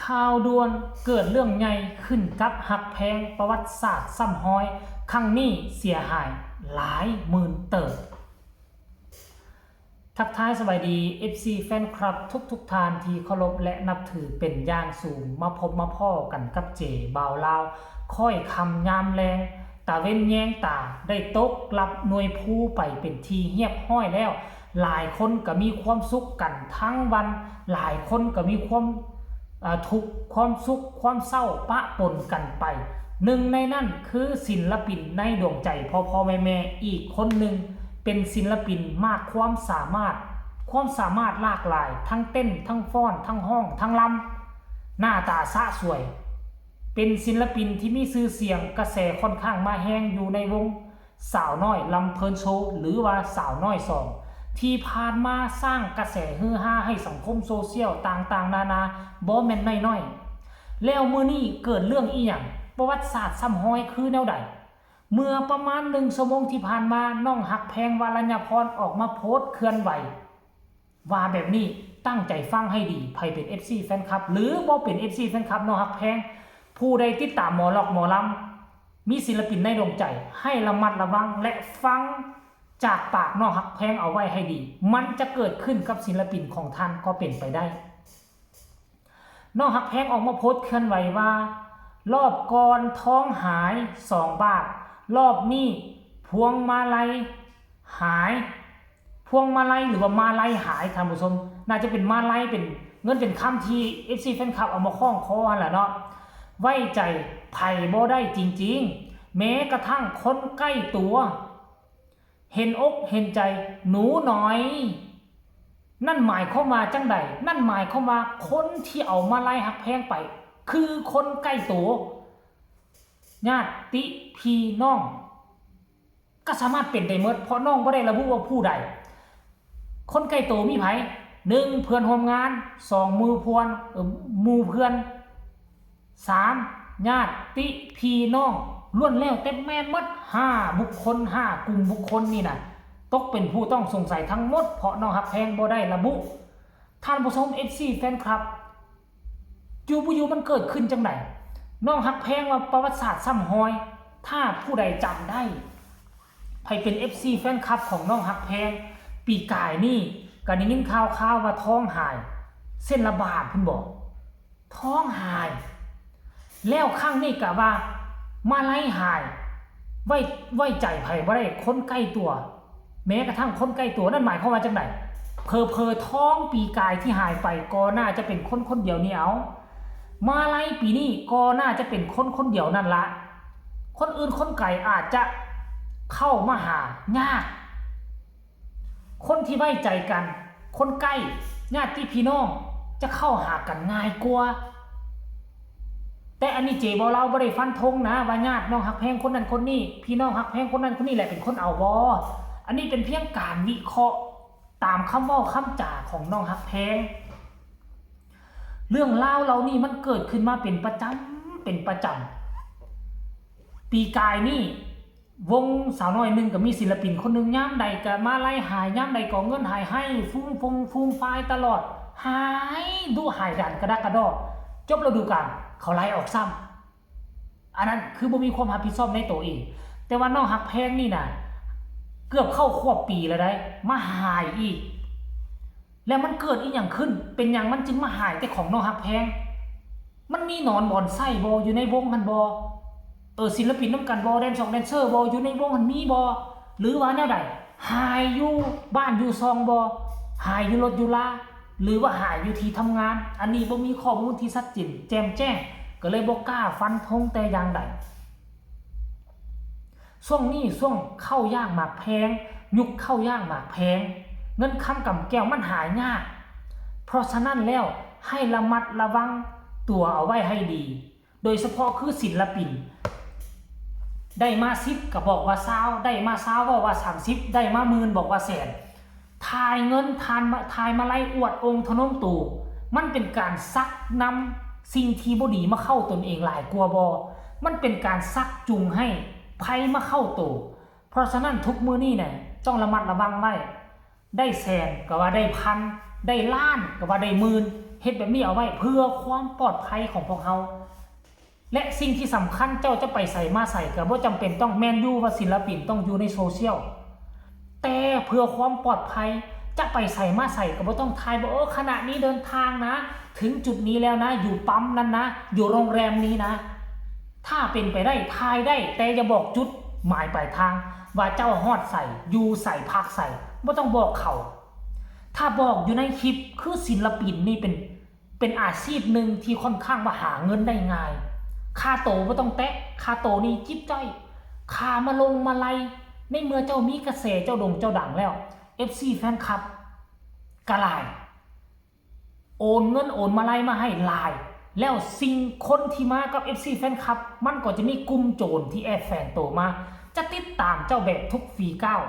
ข่าวด่วนเกิดเรื่องใหญ่ขึ้นกับหักแพงประวัติศาสตร์ซ้ำห้อยครั้งนี้เสียหายหลายหมื่นเติบทักทายสบายดี FC แฟนคลับทุกท่านที่เคารพและนับถือเป็นอย่างสูงมาพบมาพ่อกันกับเจบ่าวลาวค่อยคำยามแรงตาเว้นแยงตาได้ตกรับหน่วยผู้ไปเป็นทีเงียบห้อยแล้วหลายคนก็มีความสุขกันทั้งวันหลายคนก็มีความทุกข์ความสุขความเศร้าปะปนกันไปหนึ่งในนั้นคือศิลปินในดวงใจพ่อแม่อีกคนหนึ่งเป็นศิลปินมากความสามารถหลากหลายทั้งเต้นทั้งฟ้อนทั้งห้องทั้งลำหน้าตาสะสวยเป็นศิลปินที่มีชื่อเสียงกระแสค่อนข้างมาแห้งอยู่ในวงสาวน้อยลำเพลินโชว์หรือว่าสาวน้อยสองที่ผ่านมาสร้างกระแสฮือฮาให้สังคมโซเชียลต่างๆนานาบ่แม่นน้อยๆแล้วมื้อนี้เกิดเรื่องอีหยังประวัติศาสตร์ซ้ำห้อยคือแนวใดเมื่อประมาณ1 ชั่วโมงที่ผ่านมาน้องหักแพงวรัญญพรออกมาโพสต์เคลื่อนไหวว่าแบบนี้ตั้งใจฟังให้ดีใครเป็น FC แฟนคลับหรือบ่เป็น FC แฟนคลับน้องหักแพงผู้ใดติดตามหมอล็อกหมอลำมีศิลปินในดวงใจให้ระมัดระวังและฟังจากปากน้องหักแพงเอาไว้ให้ดีมันจะเกิดขึ้นกับศิลปินของท่านก็เป็นไปได้น้องหักแพงออกมาโพสต์เคลื่อนไหวว่ารอบก่อนท้องหาย2 บาทรอบนี้พวงมาลัยหายพวงมาลัยหรือว่ามาลัยหายท่านผู้ชมน่าจะเป็นมาลัยเป็นเงินเป็นคำที่ FC แฟนคลับเอามาคล้องคอแหละเนาะไว้ใจไผ่บ่ได้จริงๆแม้กระทั่งคนใกล้ตัวเห็นอกเห็นใจหนูหน่อยนั่นหมายเข้ามาจังใดนั่นหมายเข้ามาคนที่เอามาไล่หักแพงไปคือคนใกล้ตัวญาติพี่น้องก็สามารถเป็นได้หมดเพราะน้องบ่ได้ระบุว่าผู้ใดคนใกล้ตัวมีไผ1เพื่อนร่วมงาน2มือพวนหมู่เพื่อน3ญาติพี่น้องล้วนแล้วแต่แม่นหมด5 บุคคล5 กลุ่มบุคคลนี่น่ะตกเป็นผู้ต้องสงสัยทั้งหมดเพราะน้องหักแพงบ่ได้ระบุท่านผู้ชม FC แฟนคลับอยู่มันเกิดขึ้นจังไดน้องหักแพงว่าประวัติศาสตร์ซ้ำหอยถ้าผู้ใดจำได้ใครเป็น FC แฟนคลับของน้องหักแพงปีกายนี่ก็ได้ยินข่าวว่าท้องหายเส้นละบาทเพิ่นบอกท้องหายแล้วครั้งนี้ก็ว่ามาไล่หายไว้ใจไผบ่ได้คนใกล้ตัวแม้กระทั่งคนใกล้ตัวนั่นหมายความว่าจังไดเพอท้องปีกายที่หายไปก็น่าจะเป็นคนเดียวนี่เอามาไล่ปีนี้ก็น่าจะเป็นคนเดียวนั่นละคนอื่นคนไกลอาจจะเข้ามาหายากคนที่ไว้ใจกันคนใกล้ญาติพี่น้องจะเข้าหากันง่ายกว่าแต่อันนี้เจบ่เราบ่ได้ฟันธงนะว่าญาติน้องหักแพงคนนั้นคนนี้พี่น้องหักแพงคนนั้นคนนี้แหละเป็นคนเอาบ่อันนี้เป็นเพียงการวิเคราะห์ตามคำเว้าคำจ่าของน้องหักแพงเรื่องราวเรานี่มันเกิดขึ้นมาเป็นประจำปีกายนี่วงสาวน้อยหนึ่งก็มีศิลปินคนหนึ่งย่ามใดก็มาไล่หายย่ามใดก็เงินหายให้ฟูมไฟตลอดหายดูหายดันกระดักกระดอจบฤดูกาลเขาไล่ออกซ้ำอันนั้นคือบ่มีความรับผิดชอบในตัวเองแต่ว่าน้องหักแพงนี่น่ะเกือบเข้าควบปีแล้วได้มาหายอีกแล้วมันเกิดอีหยังขึ้นเป็นหยังมันจึงมาหายแต่ของน้องหักแพงมันมีหนอนบ่อนไส้บ่อยู่ในวงหันบ่ศิลปินนำกันบ่แดนเซอร์บ่อยู่ในวงหันมีบ่หรือว่าแนวใดหายอยู่บ้านอยู่ซองบ่หายอยู่รถอยู่ลาหรือว่าหายอยู่ที่ทำงานอันนี้บ่มีข้อมูลที่ชัดเจนแจ่มแจ้งก็เลยบ่กล้าฟันธงแต่อย่างใดช่วงนี้ช่วงเข้าย่างหมากแพงยุคเข้าย่างหมากแพงเงินคำกำแก้วมันหายากเพราะฉะนั้นแล้วให้ระมัดระวังตัวเอาไว้ให้ดีโดยเฉพาะคือศิลปินได้มา10ก็บอกว่า20ได้มา20บอกว่า30ได้มา10,000บอกว่าแสนทายเงินทายมาไล่อวดองค์ทนงตู่มันเป็นการซักนำสิ่งที่บ่ดีมาเข้าตนเองหลายกว่าบ่มันเป็นการซักจูงให้ไผมาเข้าตัวเพราะฉะนั้นทุกมื้อนี้เนี่ยต้องระมัดระวังไว้ได้แสนก็ว่าได้พันได้ล้านก็ว่าได้หมื่น เฮ็ดแบบนี้เอาไว้เพื่อความปลอดภัยของพวกเราและสิ่งที่สำคัญเจ้าจะไปใส่มาใส่ก็บ่จำเป็นต้องแม่นอยู่ว่าศิลปินต้องอยู่ในโซเชียลแต่เพื่อความปลอดภัยจะไปใส่มาใส่ก็บ่ต้องทายบ่ขณะนี้เดินทางนะถึงจุดนี้แล้วนะอยู่ปั๊มนั้นนะอยู่โรงแรมนี้นะถ้าเป็นไปได้ทายได้แต่อย่าบอกจุดหมายปลายทางว่าเจ้าฮอดใส่อยู่ใส่พักใส่บ่ต้องบอกเขาถ้าบอกอยู่ในคลิปคือศิลปินนี่เป็นอาชีพหนึ่งที่ค่อนข้างมาหาเงินได้ง่ายค่าโตบ่ต้องแตะค่าโตนี่จิ๊บจ้อยค่ามาลงมาไล่ในเมื่อเจ้ามีกระแสเจ้าเจ้าดังแล้ว FC แฟนคลับกระลายโอนเงินโอนมาไล่มาให้ลายแล้วสิ่งคนที่มากับ FC แฟนคลับมันก็จะมีกลุ่มโจรที่แอบแฝงตัวมาจะติดตามเจ้าแบบทุกฝีก้าว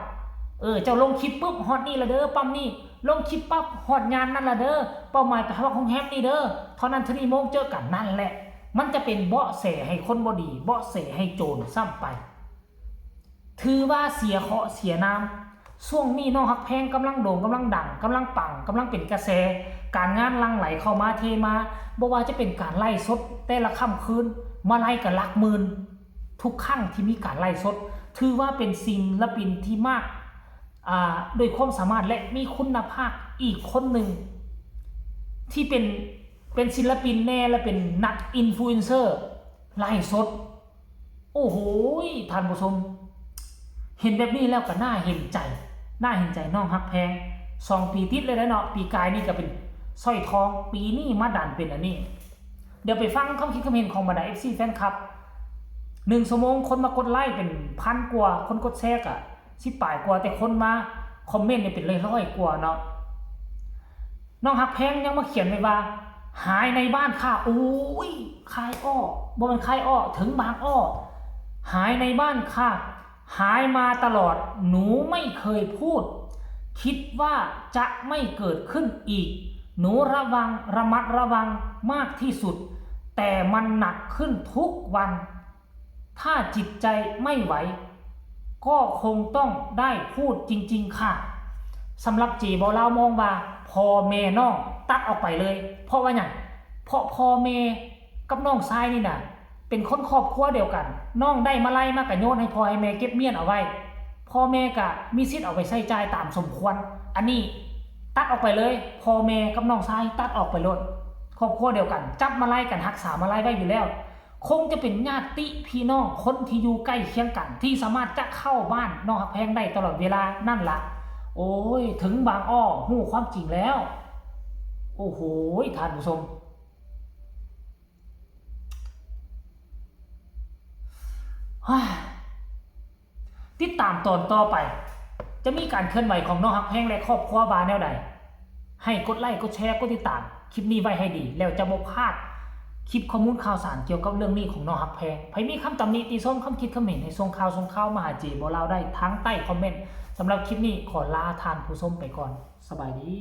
เจ้าลงคลิปปุ๊บฮอตนี่ละเด้อปั๊มนี่ลงคลิปปั๊บฮอตงานนั่นละเด้อเป้าหมายไปหาของแฮมนี่เด้อเท่านั้นเท่านี้โมงเจอกันนั่นแหละมันจะเป็นเบาะแสให้คนบ่ดีเบาะแสให้โจรซ้ำไปถือว่าเสียเคราะห์เสียน้ำช่วงนี้น้องฮักแพงกำลังโด่งกำลังดังกำลังปังกำลังเป็นกระแสการงานลังไหลเข้ามาเทมาบ่ว่าจะเป็นการไล่สดแต่ละค่ำคืนมาไล่กับหลักหมื่นทุกครั้งที่มีการไล่สดถือว่าเป็นศิลปินที่มากโดยความสามารถและมีคุณภาพอีกคนหนึ่งที่เป็นศิลปินแน่และเป็นนักอินฟลูเอนเซอร์ไล่สดโอ้โหท่านผู้ชมเห็นแบบนี้แล้วก็น่าเห็นใจน้องฮักแพง2 ปีติดเลยนะเนาะปีกายนี่ก็เป็นสร้อยทองปีนี้มาดันเป็นอันนี้เดี๋ยวไปฟังความคิดความเห็นของบรรดา FC แฟนคลับ1 ชั่วโมงคนมากดไลค์เป็นพันกว่าคนกดแชร์ก็10 ปลายกว่าแต่คนมาคอมเมนต์เนี่ยเป็นร้อยกว่าเนาะน้องฮักแพงยังมาเขียนไว้ว่าหายในบ้านค่ะโอ้ยคายอ้อบ่มันคายอ้อถึงบางอ้อหายในบ้านค่ะหายมาตลอดหนูไม่เคยพูดคิดว่าจะไม่เกิดขึ้นอีกหนูระมัดระวังมากที่สุดแต่มันหนักขึ้นทุกวันถ้าจิตใจไม่ไหวก็คงต้องได้พูดจริงๆค่ะสำหรับจีบอลาวมองว่าพ่อแม่น้องตัดออกไปเลยเพราะว่าอย่างเพราะพ่อแม่กับน้องชายนี่น่ะเป็นคนครอบครัวเดียวกันน้องได้มาไล่มากะโยนให้พ่อให้แม่เก็บเมียนเอาไว้พ่อแม่ก็มีสิทธิ์เอาไปใช้จ่ายตามสมควรอันนี้ตัดออกไปเลยพ่อแม่กับน้องชายตัดออกไปโลดครอบครัวเดียวกันจับมาไล่กันรักษามาไล่ไว้อยู่แล้วคงจะเป็นญาติพี่น้องคนที่อยู่ใกล้เคียงกันที่สามารถจะเข้าบ้านน้องฮักแพงได้ตลอดเวลานั่นล่ะโอ้ยถึงบางอ้อหู้ความจริงแล้วโอ้โหท่านผู้ชมติดตามตอนต่อไปจะมีการเคลื่อนไหวของน้องฮักแพงและครอบครัวบาแนวใดให้กดไลค์กดแชร์กดติดตามคลิปนี้ไว้ให้ดีแล้วจะบ่พลาดคลิปข้อมูลข่าวสารเกี่ยวกับเรื่องนี้ของน้องฮักแพงใครมีคำตำหนิติชมคำคิดคำเห็นให้ส่งข่าวมาหาเจบ่ลาวได้ทั้งใต้คอมเมนต์สำหรับคลิปนี้ขอลาท่านผู้ชมไปก่อนสบายดี